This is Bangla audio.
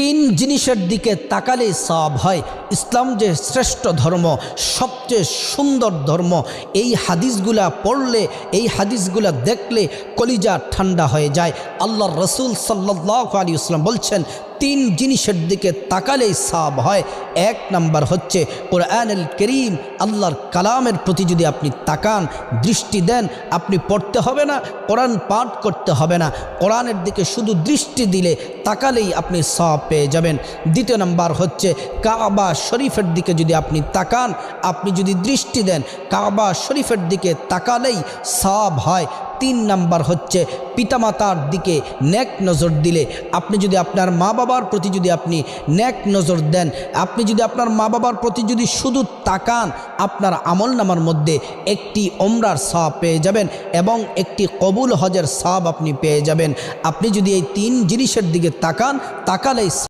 তিন জিনিসের দিকে তাকালে সওয়াব হয়। ইসলাম যে শ্রেষ্ঠ ধর্ম, সবচেয়ে সুন্দর ধর্ম, এই হাদিসগুলা পড়লে, এই হাদিসগুলা দেখলে কলিজা ঠান্ডা হয়ে যায়। আল্লাহর রসুল সাল্লাল্লাহু আলাইহি ওয়াসাল্লাম বলছেন তিন জিনিসের দিকে তাকালেই সওয়াব হয়। এক নাম্বার হচ্ছে কোরআনুল কারীম, আল্লাহর কালামের প্রতি যদি আপনি তাকান, দৃষ্টি দেন, আপনি পড়তে হবে না, কোরআন পাঠ করতে হবে না, কোরআনের দিকে শুধু দৃষ্টি দিলে, তাকালেই আপনি সওয়াব পেয়ে যাবেন। দ্বিতীয় নাম্বার হচ্ছে কাবা শরীফের দিকে যদি আপনি তাকান, আপনি যদি দৃষ্টি দেন, কাবা শরীফের দিকে তাকালেই সওয়াব হয়। তিন নাম্বার হচ্ছে পিতামাতার দিকে নেক নজর দিলে, আপনি যদি আপনার মা বাবার প্রতি যদি আপনি নেক নজর দেন, আপনি যদি আপনার মা বাবার প্রতি যদি শুধু তাকান, আপনার আমলনামার মধ্যে একটি ওমরার সওয়াব পেয়ে যাবেন এবং একটি কবুল হজের সওয়াব আপনি পেয়ে যাবেন। আপনি যদি এই তিন জিনিসের দিকে তাকান, তাকালেই